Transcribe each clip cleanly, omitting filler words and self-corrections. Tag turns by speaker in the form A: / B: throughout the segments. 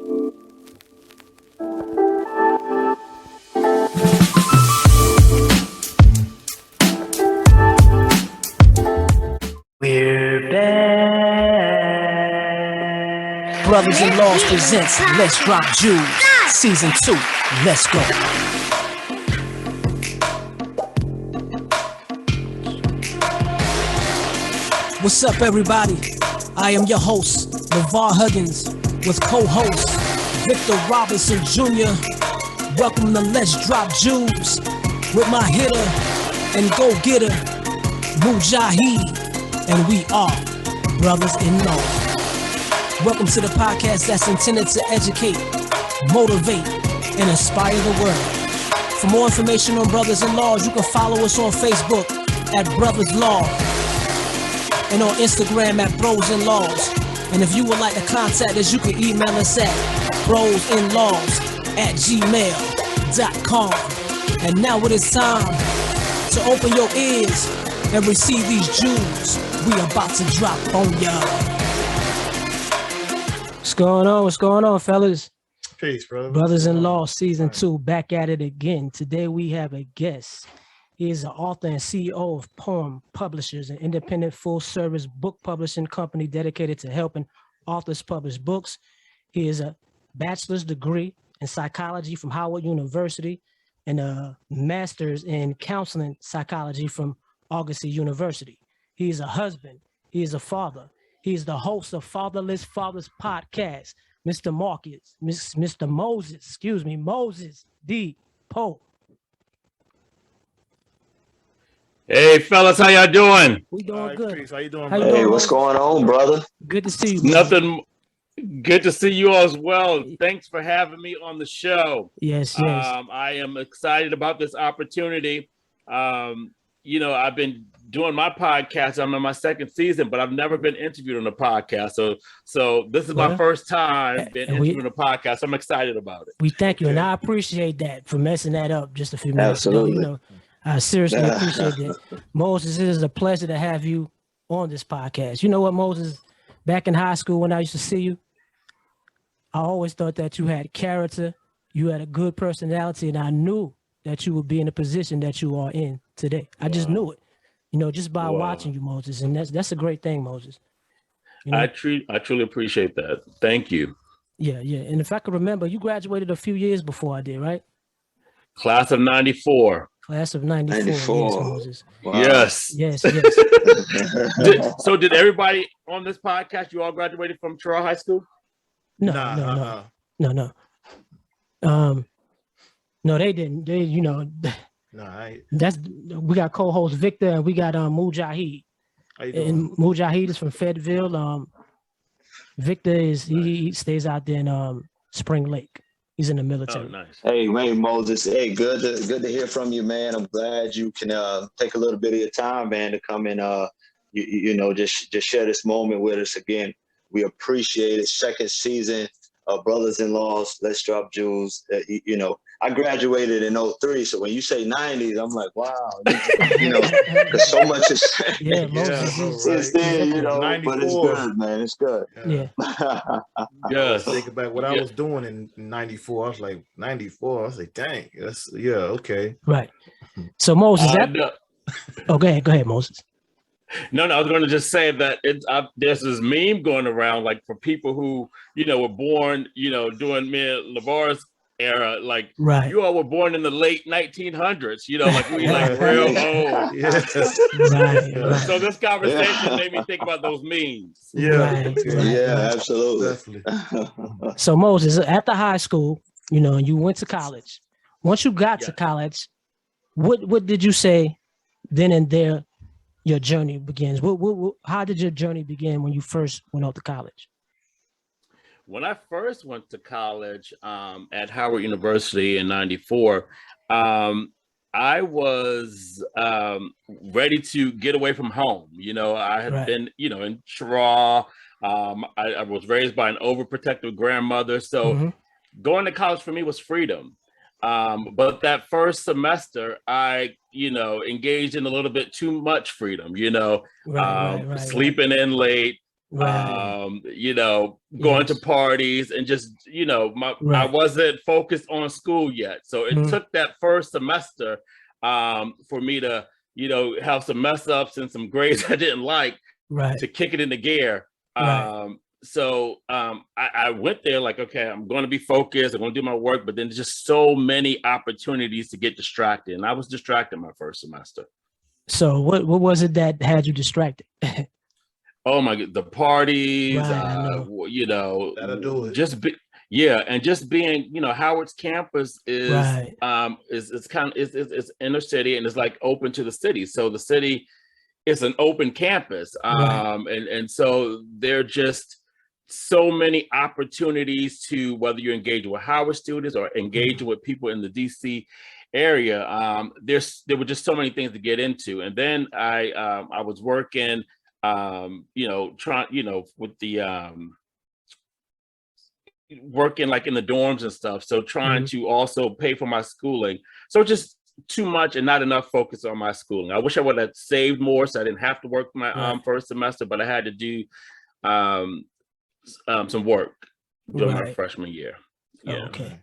A: We're back. Brothers in Lawz presents Let's Drop Jewels, Season 2. Let's go. What's up, everybody? I am your host, LeVar Huggins, with co-host Victor Robinson Jr. Welcome to Let's Drop Jewels with my hitter and go-getter, Mujahid. And we are Brothers in Lawz. Welcome to the podcast that's intended to educate, motivate, and inspire the world. For more information on Brothers in Lawz, you can follow us on Facebook at Brothers Lawz and on Instagram at Bros in Lawz. And if you would like to contact us, you can email us at brosinlaws@gmail.com. And now it is time to open your ears and receive these jewels we about to drop on y'all. What's going on? What's going on, fellas?
B: Peace, brother.
A: Brothers in Lawz, Season 2, back at it again. Today we have a guest. He is an author and CEO of Poem Publishers, an independent full-service book publishing company dedicated to helping authors publish books. He is a bachelor's degree in psychology from Howard University and a master's in counseling psychology from August University. He is a husband. He is a father. He is the host of Fatherless Fathers podcast. Mr. Moses D. Pope.
C: Hey, fellas, how y'all doing?
A: We doing good.
B: Peace. How you doing,
A: How you
B: brother?
A: doing,
D: Hey, what's going on, brother?
A: Good to see you, man.
C: Nothing. Good to see you all as well. Thanks for having me on the show.
A: Yes.
C: I am excited about this opportunity. I've been doing my podcast. I'm in my second season, but I've never been interviewed on a podcast. So this is my first time being interviewed on a podcast. I'm excited about it.
A: We thank you, and I appreciate that for messing that up just a few minutes ago.
D: Absolutely.
A: I seriously appreciate that. Moses, it is a pleasure to have you on this podcast. You know what, Moses? Back in high school when I used to see you, I always thought that you had character, you had a good personality, and I knew that you would be in the position that you are in today. I just knew it, just by watching you, Moses. And that's a great thing, Moses.
C: I truly appreciate that. Thank you.
A: Yeah. And if I could remember, you graduated a few years before I did, right?
C: Class of 94.
A: Class of 94. Yes, Moses.
D: Wow.
C: Yes.
A: Yes.
C: Did everybody on this podcast, you all graduated from Terrell High School?
A: No. No, they didn't. We got co-host Victor and we got Mujahid.
B: How you doing?
A: And Mujahid is from Fayetteville. Victor he stays out there in Spring Lake. He's in the military.
C: Oh, nice.
D: Hey, man, Moses. Hey, good to hear from you, man. I'm glad you can take a little bit of your time, man, to come and just share this moment with us again. We appreciate it. Second season of Brothers in Lawz, Let's Drop Jewels. I graduated in 03, so when you say 90s, I'm like, wow, because so much is since then, but it's good, man. It's good.
A: Yeah.
C: Yes.
B: Think about what I was doing in 94. I was like, 94. I was like, dang, okay.
A: Right. So Moses, go ahead, Moses.
C: No, I was going to just say that there's this meme going around, like for people who, were born, during me and LeVar's era, like you all were born in the late 1900s, like we like real old.
A: Right.
C: So this conversation made me think about those memes.
A: Right.
D: Absolutely.
A: Definitely. So Moses, after high school, you went to college. Once you got to college, what did you say then and there? Your journey begins. How did your journey begin when you first went off to college?
C: When I first went to college at Howard University in 94, I was ready to get away from home. I had been, in Chiraw. I was raised by an overprotective grandmother. So going to college for me was freedom. But that first semester, I, engaged in a little bit too much freedom, sleeping in late, you know, going to parties and just, you know, I wasn't focused on school yet. So it took that first semester for me to, you know, have some mess ups and some grades I didn't like to kick it into gear. So I went there like, okay, I'm going to be focused. I'm going to do my work, but then there's just so many opportunities to get distracted. And I was distracted my first semester.
A: So what was it that had you distracted?
C: Oh my God, the parties, you know, just being, you know, Howard's campus is it's inner city and it's like open to the city. So the city is an open campus. And so there are just so many opportunities to, whether you're engaged with Howard students or engaged with people in the DC area, there were just so many things to get into. And then I was working, you know, with the working like in the dorms and stuff. So trying to also pay for my schooling. So just too much and not enough focus on my schooling. I wish I would have saved more so I didn't have to work my first semester, but I had to do some work during my freshman year. Yeah.
A: Okay.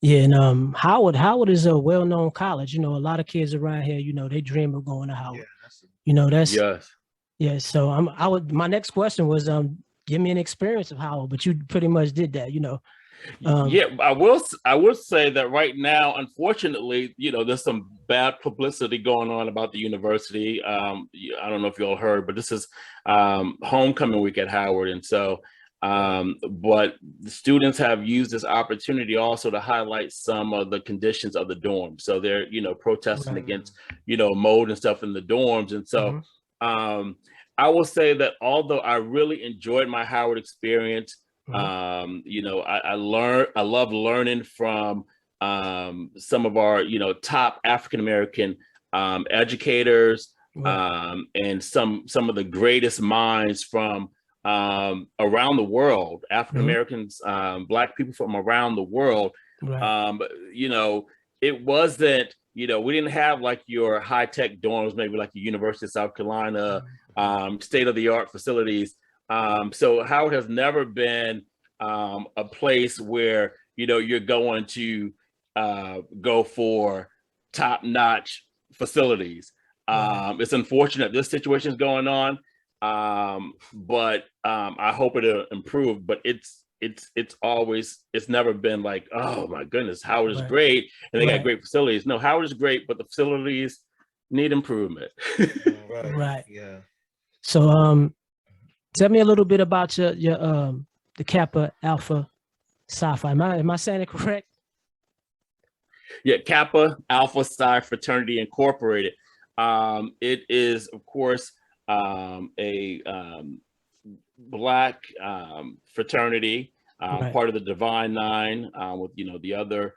A: Yeah, and Howard is a well-known college. You know, a lot of kids around here, you know, they dream of going to Howard. You know, that's so my next question was give me an experience of Howard, but you pretty much did that, you know.
C: I will say that right now, unfortunately, you know, there's some bad publicity going on about the university. I don't know if you all heard, but this is homecoming week at Howard, and so but the students have used this opportunity also to highlight some of the conditions of the dorm. So they're, you know, protesting against, you know, mold and stuff in the dorms. And so I will say that although I really enjoyed my Howard experience, you know, I love learning from some of our, you know, top African-American educators and some of the greatest minds from around the world, African-Americans, Black people from around the world. You know, it wasn't, you know, we didn't have like your high-tech dorms, maybe like the University of South Carolina, state-of-the-art facilities. So Howard has never been a place where, you know, you're going to go for top-notch facilities. It's unfortunate this situation is going on, but I hope it'll improve. But it's never been like, oh my goodness, Howard is great and they got great facilities. No, Howard is great, but the facilities need improvement.
B: Yeah.
A: So tell me a little bit about your the Kappa Alpha Psi Phi. Am I saying it correct?
C: Yeah, Kappa Alpha Psi Fraternity Incorporated. It is, of course, a Black fraternity, part of the Divine Nine, with, you know, the other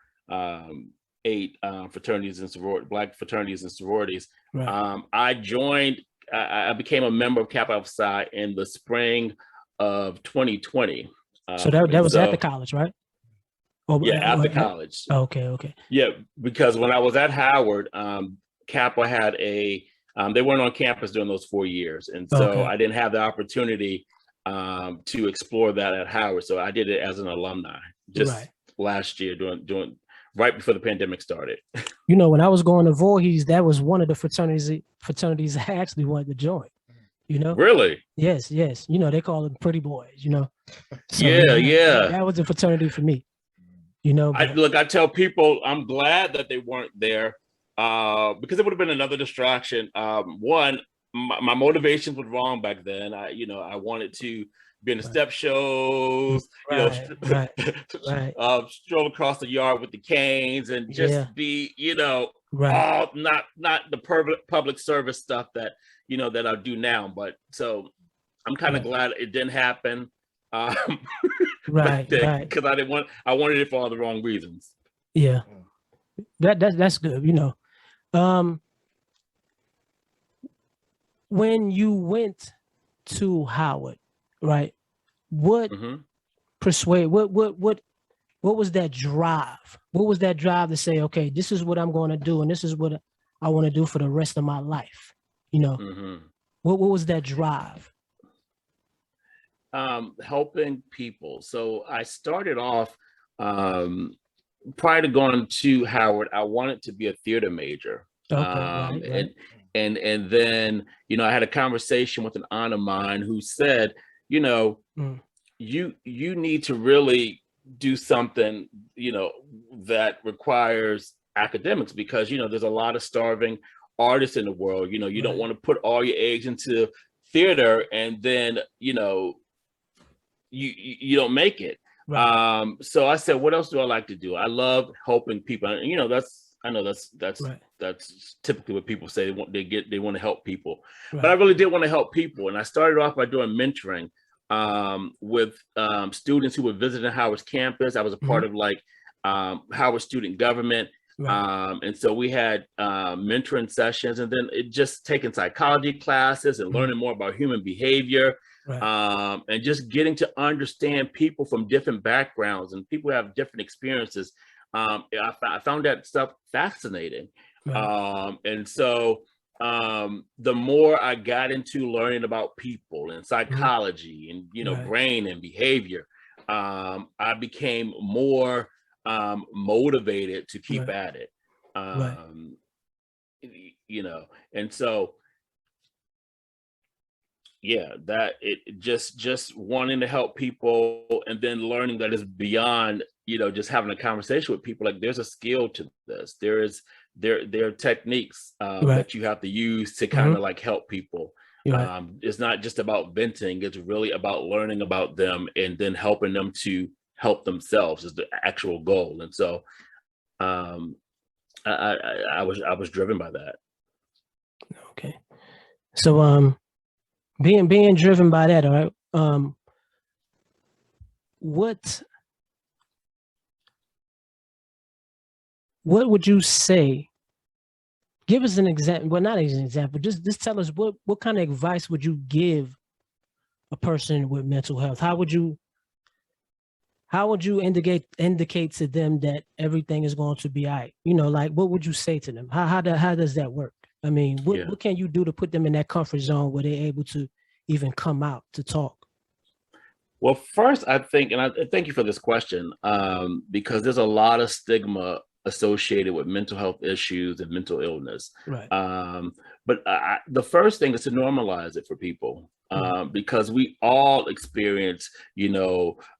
C: 8 fraternities and sororities, Black fraternities and sororities. I joined. I became a member of Kappa Alpha Psi in the spring of 2020.
A: So that was at the college, right?
C: At the college.
A: Okay.
C: Yeah, because when I was at Howard, Kappa had they weren't on campus during those 4 years. And so I didn't have the opportunity to explore that at Howard. So I did it as an alumni just last year during right before the pandemic started.
A: You know, when I was going to Voorhees, that was one of the fraternities I actually wanted to join. You know?
C: Really?
A: Yes. You know, they call them pretty boys, you know? So, that was a fraternity for me. You know?
C: I tell people I'm glad that they weren't there because it would have been another distraction. One, my motivations were wrong back then. I wanted to be in the step shows, stroll across the yard with the canes and just be, you know, all not the public service stuff that, you know, that I do now. But so I'm kind of glad it didn't happen. Because I wanted it for all the wrong reasons.
A: Yeah, that's good. You know, when you went to Howard, right? What what was that drive? What was that drive to say, okay, this is what I'm going to do, and this is what I want to do for the rest of my life? You know, what was that drive?
C: helping people. So I started off, prior to going to Howard, I wanted to be a theater major.
A: Okay, right.
C: And then, I had a conversation with an aunt of mine who said,
A: Mm,
C: you need to really do something, that requires academics, because, there's a lot of starving artists in the world. You don't
A: Right.
C: want to put all your eggs into theater and then, you don't make it.
A: Right.
C: So I said, what else do I like to do? I love helping people. And, I know
A: Right.
C: that's typically what people say. They want to help people, but I
A: Right.
C: really did want to help people. And I started off by doing mentoring, with students who were visiting Howard's campus. I was a
A: Hmm.
C: part of Howard student government.
A: Right.
C: And so we had mentoring sessions, and then it just taking psychology classes and
A: Hmm.
C: learning more about human behavior,
A: Right.
C: and just getting to understand people from different backgrounds and people who have different experiences. I found that stuff fascinating.
A: Right.
C: And so the more I got into learning about people and
A: Hmm.
C: psychology and,
A: Right.
C: brain and behavior, I became more motivated to keep
A: Right.
C: at it.
A: Right.
C: Um, and so, yeah, that it just wanting to help people, and then learning that it's beyond, just having a conversation with people. Like, there's a skill to this. There are techniques
A: Right.
C: that you have to use to kind
A: Hmm.
C: of like help people.
A: Right.
C: It's not just about venting, it's really about learning about them and then helping them to help themselves is the actual goal. And so um I was driven by that.
A: Okay. So being driven by that, all right. What what would you say? Give us an example. Well, not an example. Just tell us what kind of advice would you give a person with mental health? How would you indicate to them that everything is going to be all right? Like, what would you say to them? How does that work? I mean, what
C: Yeah.
A: what can you do to put them in that comfort zone where they're able to even come out to talk?
C: Well, first, I think, and I thank you for this question, because there's a lot of stigma associated with mental health issues and mental illness.
A: Right.
C: But the first thing is to normalize it for people,
A: Mm.
C: because we all experience,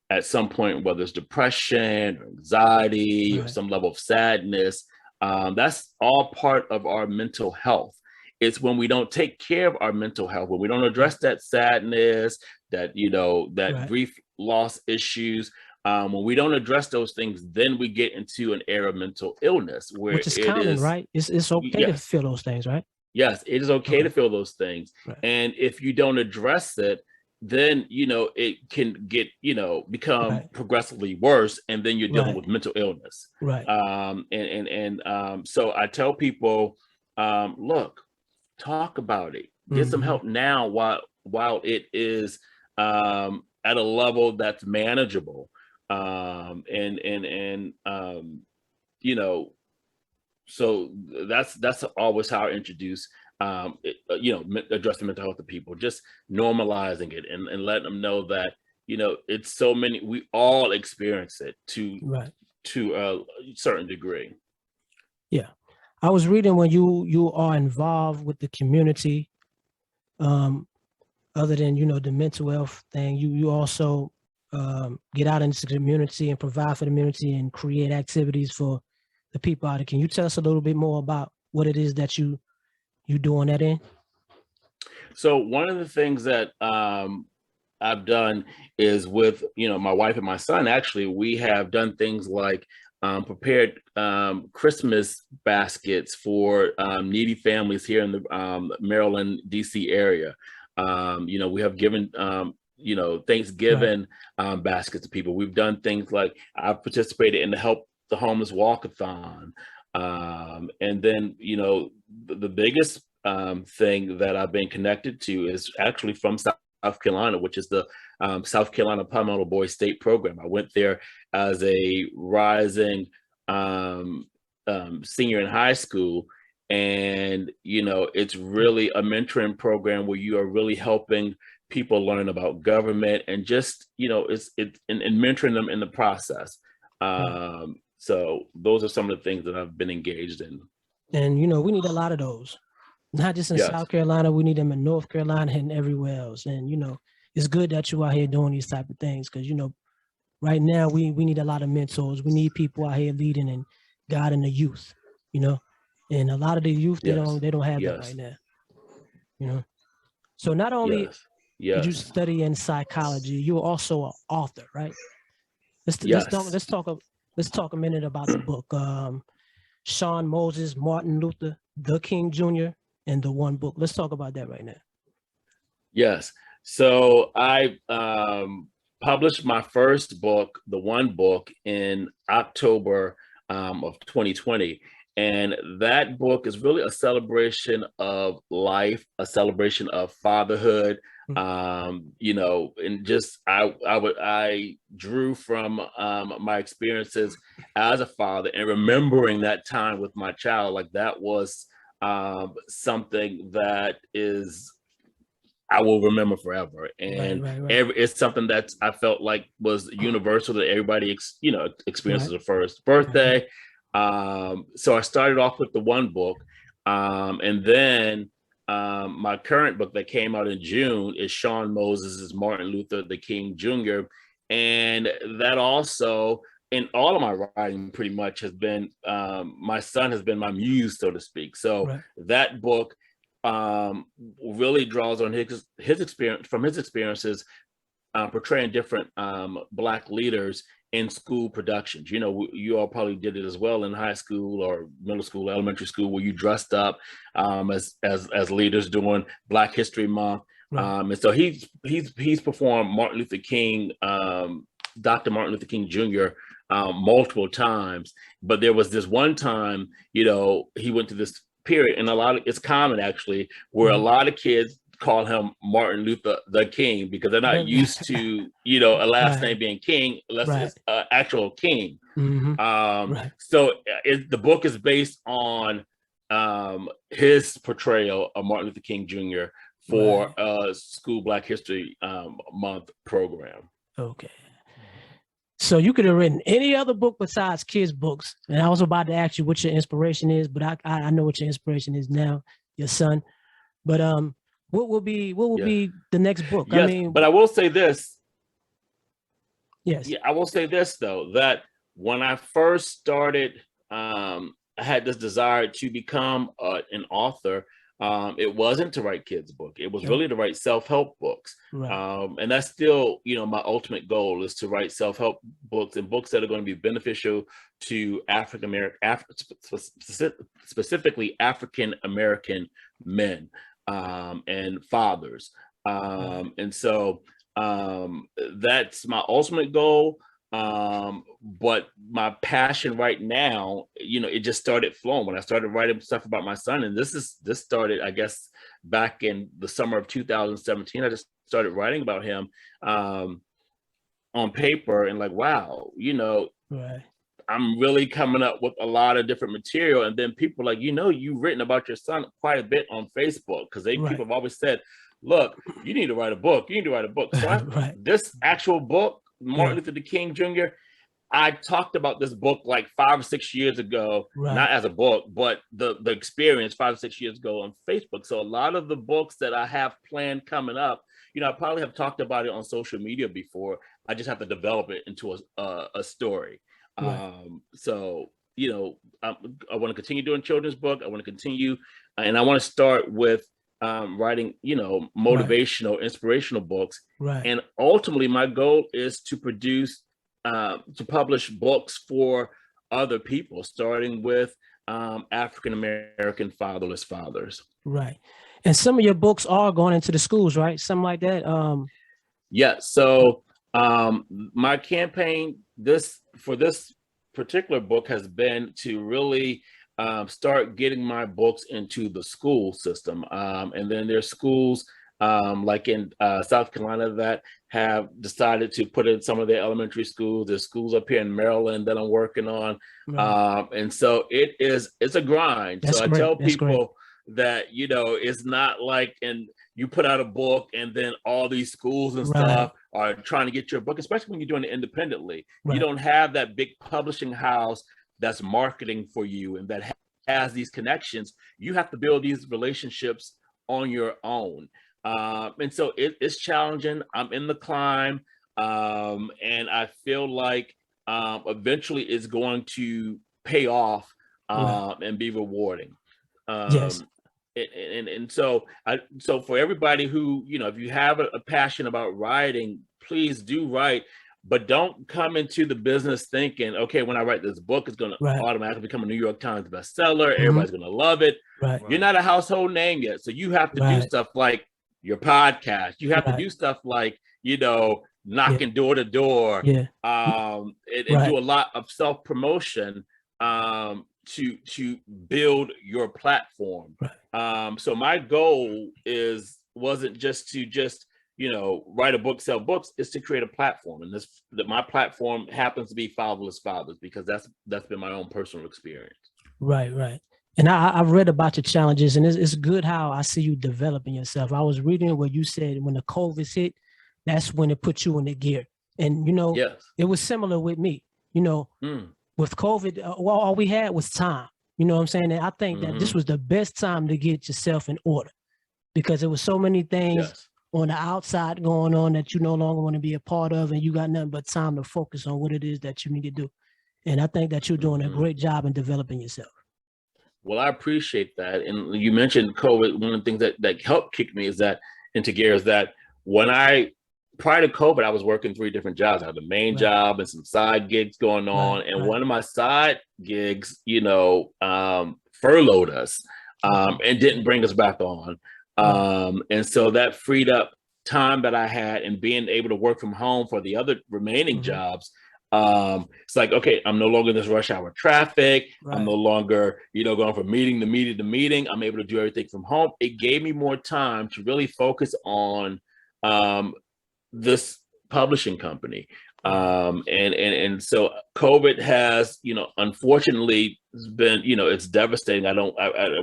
C: at some point, whether it's depression or anxiety or
A: Right.
C: some level of sadness. That's all part of our mental health. It's when we don't take care of our mental health, when we don't
A: Right.
C: address that sadness, that
A: Right.
C: grief, loss issues. When we don't address those things, then we get into an era of mental illness where
A: Which is
C: it
A: common,
C: is,
A: right? It's okay to
C: yes,
A: feel those things, right?
C: yes, it is okay to
A: Okay.
C: feel those things.
A: Right.
C: And if you don't address it, then it can get, become
A: Right.
C: progressively worse, and then you're dealing
A: Right.
C: with mental illness.
A: Right.
C: So I tell people, look, talk about it, get some
A: Hmm.
C: help now while it is at a level that's manageable. You know, so that's always how I introduce, addressing mental health to people, just normalizing it and letting them know that, it's so many, we all experience it to
A: Right.
C: a certain degree.
A: Yeah. I was reading when you are involved with the community, um, other than the mental health thing, you also get out into the community and provide for the community and create activities for the people out there. Can you tell us a little bit more about what it is that you do on that end?
C: So one of the things that I've done is with, my wife and my son. Actually, we have done things like prepared Christmas baskets for needy families here in the Maryland, DC area. We have given,
A: Right.
C: Thanksgiving baskets to people. We've done things like I've participated in the Help the Homeless Walkathon. And then, the biggest thing that I've been connected to is actually from South Carolina, which is the South Carolina Palmetto Boys State Program. I went there as a rising senior in high school. And, it's really a mentoring program where you are really helping people learn about government and just, it's and mentoring them in the process. So those are some of the things that I've been engaged in.
A: And, we need a lot of those, not just in
C: Yes.
A: South Carolina, we need them in North Carolina and everywhere else. And, it's good that you out here doing these type of things because, right now we need a lot of mentors. We need people out here leading and guiding the youth, and a lot of the youth, they
C: Yes.
A: don't have that
C: Yes.
A: right now, So not only
C: Yes.
A: did you study in psychology, you're also an author, right? Let's talk a minute about the book. Sean Moses, Martin Luther, the King Jr., and the One Book. Let's talk about that right now.
C: Yes. So I published my first book, The One Book, in October of 2020. And that book is really a celebration of life, a celebration of fatherhood. And just I drew from my experiences as a father and remembering that time with my child. Like that was something that I will remember forever. And
A: right.
C: it's something that I felt like was universal that everybody experiences a first birthday. So I started off with the One Book, and then my current book that came out in June is Sean Moses' Martin Luther, the King Jr. And that also, in all of my writing pretty much has been, my son has been my muse, so to speak. So that book really draws on his experience, from his experiences portraying different Black leaders in school productions. You all probably did it as well in high school or middle school, elementary school, where you dressed up as leaders during Black History Month. And so he's performed Martin Luther King, Dr. Martin Luther King Jr. Multiple times. But there was this one time, he went to this period, and it's common actually, where a lot of kids call him Martin Luther the King because they're not used to, a last name being King unless it's actual King. So the book is based on his portrayal of Martin Luther King Jr. for a school Black History Month program.
A: Okay. So you could have written any other book besides kids' books. And I was about to ask you what your inspiration is, but I know what your inspiration is now, your son. But what will be the next book?
C: Yes, but I will say this.
A: Yes.
C: Yeah, I will say this though, that when I first started, I had this desire to become an author. It wasn't to write kids' book. It was really to write self-help books. And that's still, my ultimate goal is to write self-help books and books that are going to be beneficial to specifically African-American men and fathers. And so that's my ultimate goal. But my passion right now, it just started flowing when I started writing stuff about my son. And this started, I guess, back in the summer of 2017. I just started writing about him on paper and like, wow, I'm really coming up with a lot of different material. And then people are like, you've written about your son quite a bit on Facebook because people have always said, look, you need to write a book. You need to write a book. So this actual book, Martin Luther King Jr., I talked about this book like 5 or 6 years ago, not as a book, but the experience 5 or 6 years ago on Facebook. So a lot of the books that I have planned coming up, I probably have talked about it on social media before. I just have to develop it into a story. So, I want to continue doing children's book. I want to continue, and I want to start with writing, motivational, inspirational books. And ultimately, my goal is to publish books for other people, starting with African-American fatherless fathers.
A: And some of your books are going into the schools, right? Something like that.
C: Yeah. So my campaign for this particular book has been to really start getting my books into the school system. And then there's schools like in South Carolina that have decided to put in some of their elementary schools. There's schools up here in Maryland that I'm working on. And so it's a grind. I tell people that, it's not like, and you put out a book and then all these schools and stuff are trying to get your book, especially when you're doing it independently. You don't have that big publishing house that's marketing for you and that has these connections. You have to build these relationships on your own. And so it's challenging. I'm in the climb. And I feel like eventually it's going to pay off and be rewarding.
A: Yes.
C: And so for everybody who, if you have a passion about writing, please do write, but don't come into the business thinking, okay, when I write this book, it's going to automatically become a New York Times bestseller. Everybody's going to love it. You're not a household name yet. So you have to do stuff like your podcast. You have to do stuff like, knocking door to door, and do a lot of self-promotion to build your platform. So my goal wasn't just to write a book, sell books, is to create a platform. And that my platform happens to be Fatherless Fathers, because that's been my own personal experience.
A: Right. And I've read about your challenges, and it's good how I see you developing yourself. I was reading where you said when the COVID hit, that's when it put you in the gear. And, it was similar with me, with COVID, all we had was time. You know what I'm saying? And I think that this was the best time to get yourself in order, because there was so many things on the outside going on that you no longer want to be a part of, and you got nothing but time to focus on what it is that you need to do. And I think that you're doing a great job in developing yourself.
C: Well, I appreciate that. And you mentioned COVID. One of the things that helped kick me into gear is that prior to COVID, I was working 3 different jobs. I had the main job and some side gigs going on. And one of my side gigs, furloughed us and didn't bring us back on. And so that freed up time that I had, and being able to work from home for the other remaining jobs. It's like, okay, I'm no longer in this rush hour traffic. I'm no longer, going from meeting to meeting to meeting. I'm able to do everything from home. It gave me more time to really focus on this publishing company. And so COVID has, unfortunately been, it's devastating. I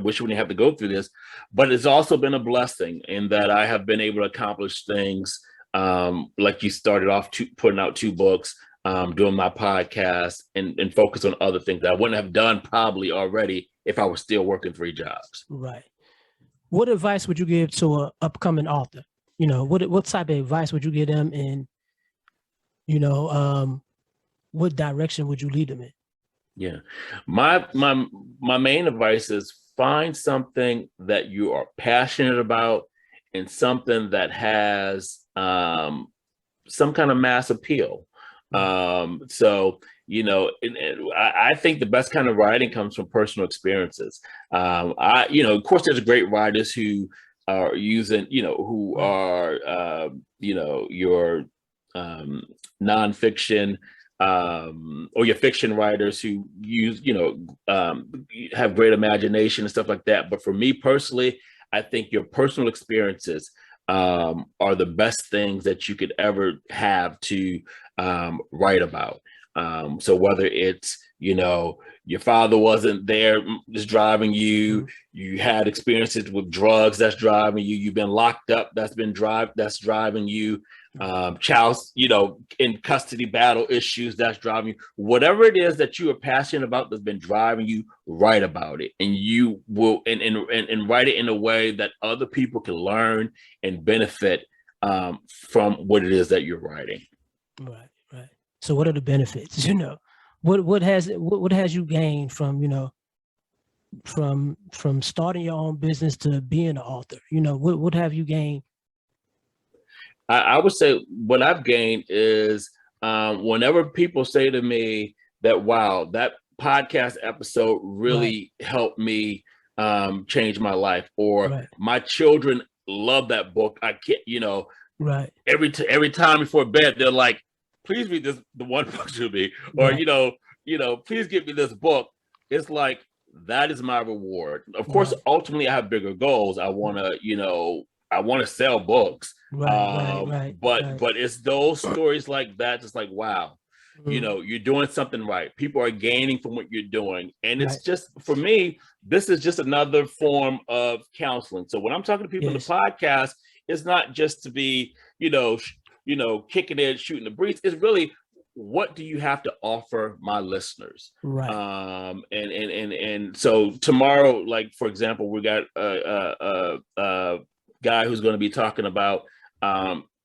C: wish we wouldn't have to go through this, but it's also been a blessing in that I have been able to accomplish things. Like you started off putting out 2 books, doing my podcast, and focus on other things that I wouldn't have done probably already if I was still working 3 jobs.
A: Right. What advice would you give to an upcoming author? What type of advice would you give them, and, what direction would you lead them in?
C: Yeah. My main advice is find something that you are passionate about, and something that has some kind of mass appeal. So, I think the best kind of writing comes from personal experiences. Of course, there's great writers who are using, who are, your nonfiction or your fiction writers who use, have great imagination and stuff like that. But for me personally, I think your personal experiences are the best things that you could ever have to write about. So whether it's, your father wasn't there, just driving you, you had experiences with drugs that's driving you, you've been locked up, that's driving you, child, in custody battle issues, that's driving you, whatever it is that you are passionate about that's been driving you, write about it. And you will, and write it in a way that other people can learn and benefit from what it is that you're writing.
A: Right. So what are the benefits? What has you gained from, from starting your own business to being an author? What have you gained?
C: I would say what I've gained is whenever people say to me that, wow, that podcast episode really helped me change my life, or my children love that book. I can't, every time before bed, they're like, please read the one book to me, or, please give me this book. It's like, that is my reward. Of course, ultimately I have bigger goals. I want to sell books. But it's those stories like that, just like, wow, you know, you're doing something right. People are gaining from what you're doing. And it's
A: Right.
C: just, for me, this is just another form of counseling. So when I'm talking to people in the podcast, it's not just to be, you know, kicking it, shooting the breeze. It's really, what do you have to offer my listeners?
A: Right.
C: And so tomorrow, like, for example, we got a guy who's going to be talking about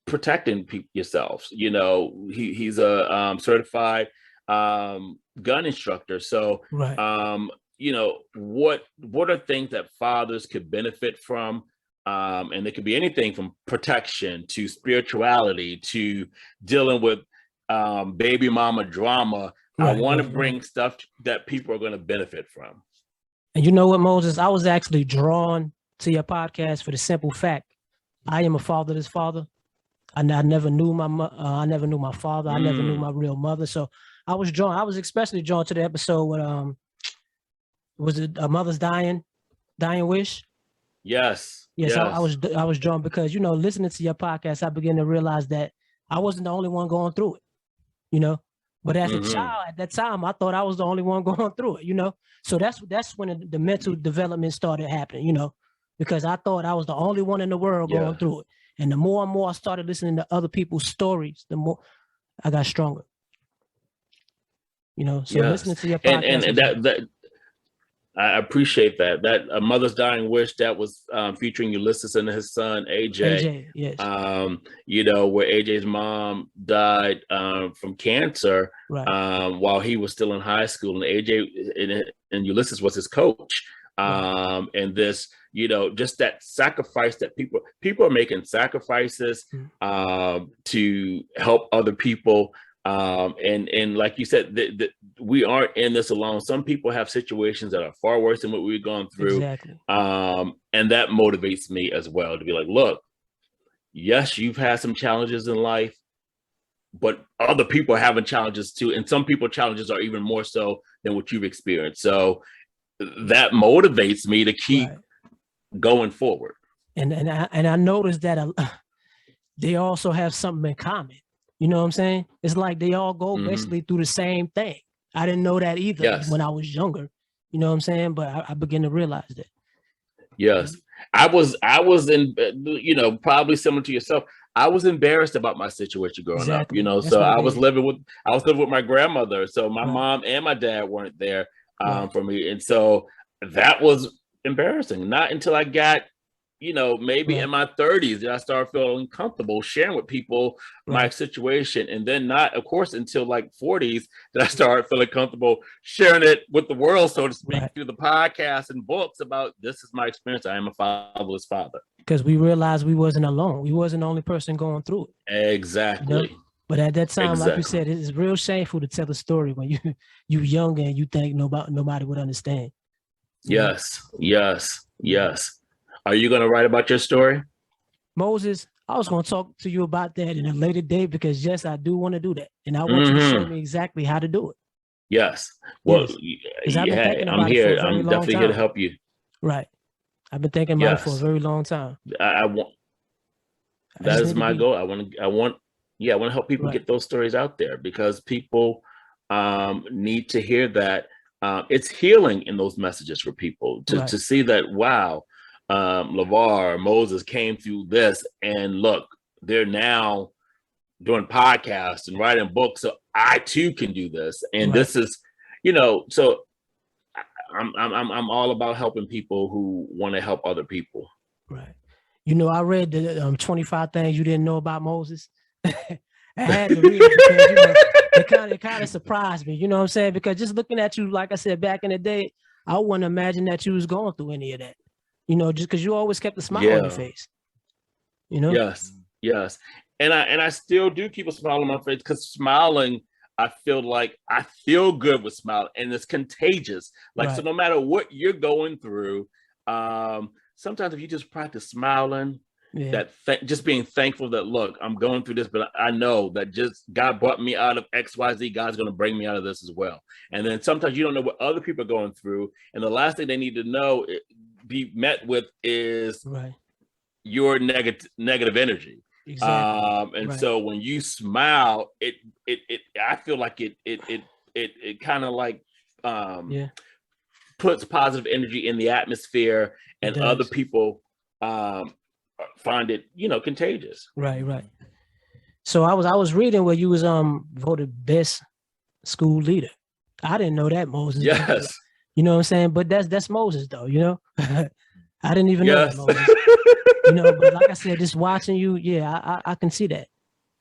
C: protecting yourselves. You know, he's a certified gun instructor. So,
A: right.
C: you know, what are things that fathers could benefit from? And it could be anything from protection to spirituality to dealing with baby mama drama. I want to bring stuff that people are going to benefit from.
A: And you know what, Moses? I was actually drawn to your podcast for the simple fact I am a fatherless father. I never knew my I never knew my father. I never knew my real mother. So I was drawn. I was especially drawn to the episode with was it A Mother's Dying Wish?
C: Yes.
A: Yes. I was drawn because, you know, listening to your podcast, I began to realize that I wasn't the only one going through it, you know. But as a child at that time, I thought I was the only one going through it, you know. So that's when the mental development started happening, you know, because I thought I was the only one in the world going through it. And the more and more I started listening to other people's stories, the more I got stronger. You know, so listening to your podcast.
C: And that I appreciate that. That A Mother's Dying Wish, that was featuring Ulysses and his son AJ.
A: Yes.
C: You know, where AJ's mom died from cancer while he was still in high school, and AJ and Ulysses was his coach. And this, you know, just that sacrifice that people are making sacrifices to help other people. And like you said, we aren't in this alone. Some people have situations that are far worse than what we've gone through.
A: Exactly.
C: And that motivates me as well to be like, look, yes, you've had some challenges in life, but other people are having challenges too. And some people challenges are even more so than what you've experienced. So that motivates me to keep going forward.
A: And I noticed that they also have something in common. You know what I'm saying? It's like they all go basically through the same thing. I didn't know that either when I was younger. You know what I'm saying? But I began to realize that.
C: Yes. I was in, you know, probably similar to yourself. I was embarrassed about my situation growing up, you know, so I was living with my grandmother. So my mom and my dad weren't there for me. And so that was embarrassing. Not until I got, you know, maybe in my 30s that I started feeling comfortable sharing with people my situation. And then not, of course, until like 40s that I started feeling comfortable sharing it with the world, so to speak, through the podcast and books about this is my experience. I am a fatherless father.
A: Because we realized we wasn't alone. We wasn't the only person going through it.
C: Exactly.
A: You know? But at that time, like you said, it's real shameful to tell a story when you young and you think nobody would understand.
C: Yes. Are you going to write about your story?
A: Moses, I was going to talk to you about that in a later date because, yes, I do want to do that. And I want you to show me exactly how to do it.
C: Yes. Well, I'm here. I'm definitely here to help you.
A: Right. I've been thinking about it for a very long time.
C: That is my goal. I want to help people get those stories out there because people need to hear that. It's healing in those messages for people to see that, wow, LeVar, Moses came through this, and look, they're now doing podcasts and writing books, so I too can do this. And this is, you know, so I'm all about helping people who want to help other people.
A: Right. You know, I read the 25 things you didn't know about Moses. I had to read it because, you know, it kind of surprised me. You know what I'm saying? Because just looking at you, like I said back in the day, I wouldn't imagine that you was going through any of that. You know, just because you always kept a smile on your face. You know?
C: Yes. And I still do keep a smile on my face because smiling, I feel like I feel good with smiling, and it's contagious. Like, so no matter what you're going through, sometimes if you just practice smiling, just being thankful that, look, I'm going through this, but I know that just God brought me out of XYZ, God's going to bring me out of this as well. And then sometimes you don't know what other people are going through. And the last thing they need to be met with is your negative energy.
A: Exactly.
C: And
A: Right.
C: so when you smile, it I feel like it kind of like
A: Yeah.
C: puts positive energy in the atmosphere,
A: It
C: and other
A: does.
C: people find it, contagious.
A: Right. Right. So I was reading where you was voted best school leader. I didn't know that, Moses.
C: Yes.
A: You know what I'm saying? But that's Moses though, you know? I didn't even know that,
C: Yes.
A: Moses. You know, but like I said, just watching you, yeah, I can see that,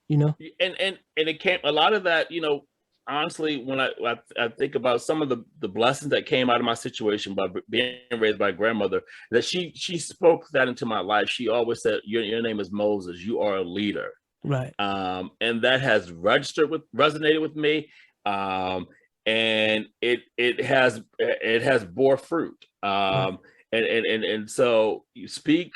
A: you know.
C: And it came a lot of that, honestly, when I think about some of the blessings that came out of my situation by being raised by a grandmother, that she spoke that into my life. She always said, your name is Moses, you are a leader.
A: Right.
C: And that has resonated with me. And it has bore fruit.
A: Right.
C: And so you speak,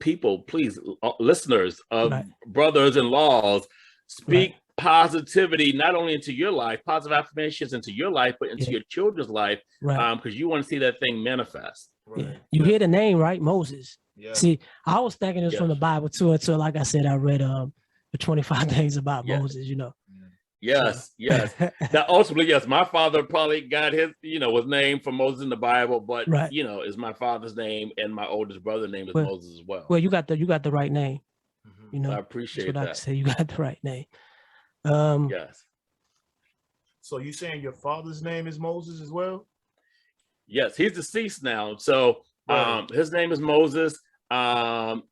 C: people, please, listeners of
A: Right.
C: Brothers in Lawz, speak
A: Right.
C: positivity not only into your life, positive affirmations into your life, but into
A: Yeah.
C: your children's life,
A: Right.
C: because you want to see that thing manifest.
A: Yeah.
B: Right.
A: You hear the name, right? Moses.
B: Yeah.
A: See, I was thinking it was from the
C: Yes.
A: Bible too, until like I said, I read the 25 things about
C: Yeah.
A: Moses, you know.
C: Yes,
A: So.
C: yes. That ultimately, yes, my father probably got his, was named for Moses in the Bible, but
A: Right.
C: is my father's name, and my oldest brother's name is
A: Well-
C: Moses as well.
A: Well, you got the right name, you know.
C: I
A: That's
C: appreciate
A: what I can
C: that.
A: say. You got the right name.
C: Yes.
B: So you saying your father's name is Moses as well?
C: Yes, he's deceased now. So
B: Right.
C: his name is Moses. And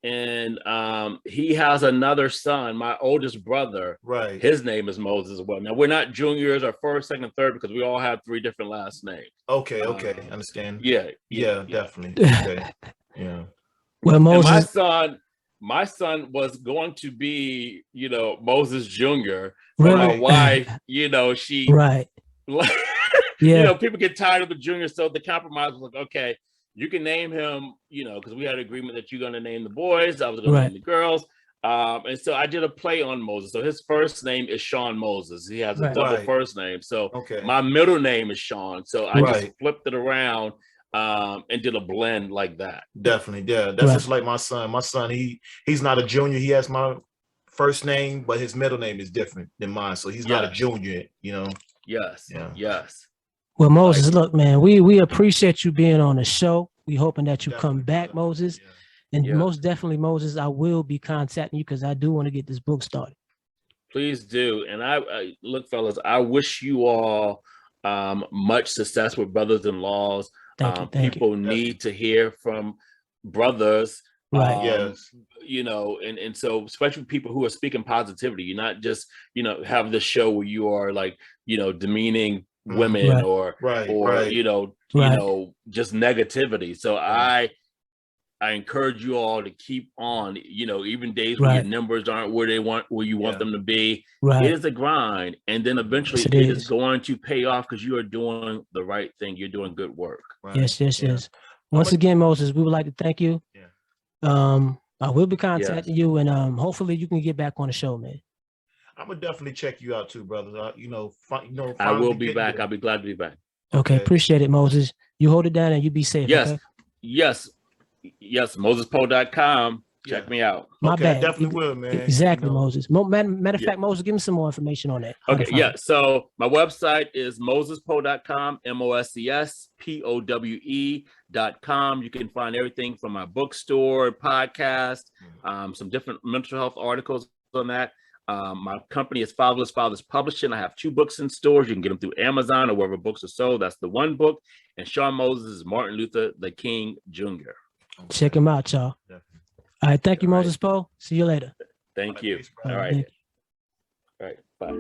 C: he has another son, my oldest brother.
B: Right.
C: His name is Moses as well. Now we're not juniors or first, second, third, because we all have 3 different last names.
B: Okay. Understand.
C: Yeah.
B: Yeah, definitely. Okay. Yeah.
A: Well,
C: And
A: Moses.
C: my son was going to be, Moses Jr. But
A: Really?
C: my wife, she,
A: Right. Yeah.
C: people get tired of the junior. So the compromise was like, okay, you can name him, because we had an agreement that you're going to name the boys. I was going to name the girls. And so I did a play on Moses. So his first name is Sean Moses. He has a
A: Right.
C: double
B: Right.
C: first name. So
B: Okay.
C: my middle name is Sean. So I
B: Right.
C: just flipped it around and did a blend like that.
B: Definitely. Yeah. That's just like my son. My son, he's not a junior. He has my first name, but his middle name is different than mine. So he's not a junior,
C: Yes.
B: Yeah.
C: Yes.
A: Well, Moses, look, man, we appreciate you being on the show. We hoping that you come back,
B: brother.
A: Moses.
B: Yeah.
A: And
C: Yeah.
A: most definitely, Moses, I will be contacting you because I do want to get this book started.
C: Please do. And I look, fellas, I wish you all much success with Brothers in Lawz.
A: Thank
C: People
A: you.
C: need to hear from brothers.
A: Right.
B: Yes.
C: And so especially people who are speaking positivity. You're not just, have this show where you are like, demeaning women
A: Right.
C: or
B: Right.
C: just negativity. So I encourage you all to keep on, even days when your numbers aren't where you want them to be.
A: Right.
C: It is a grind. And then eventually
A: Yes,
C: it is going to pay off because you are doing the right thing. You're doing good work.
B: Right.
A: Yes. Once again, Moses, we would like to thank you.
B: Yeah.
A: I will be contacting you, and hopefully you can get back on the show, man.
B: I'm gonna definitely check you out too, brother.
C: I will be back. I'll be glad to be back.
A: Okay, appreciate it, Moses. You hold it down and you be safe.
C: Yes.
A: Okay?
C: Yes. MosesPo.com. Check me out.
A: My bad.
B: Definitely will, man.
A: Exactly, Moses. Matter of fact, Moses, give me some more information on that.
C: Okay, yeah. So my website is mosespoe.com, MOSESPOWE.com. You can find everything from my bookstore, podcast, some different mental health articles on that. My company is Fatherless Fathers Publishing. I have 2 books in stores. You can get them through Amazon or wherever books are sold. That's the one book. And Sean Moses is Martin Luther the King Jr.
A: Check him out, y'all. All right. Thank you, Moses Poe. See you later.
C: Thank you.
A: All
C: right.
A: Thank you.
C: All right. Bye.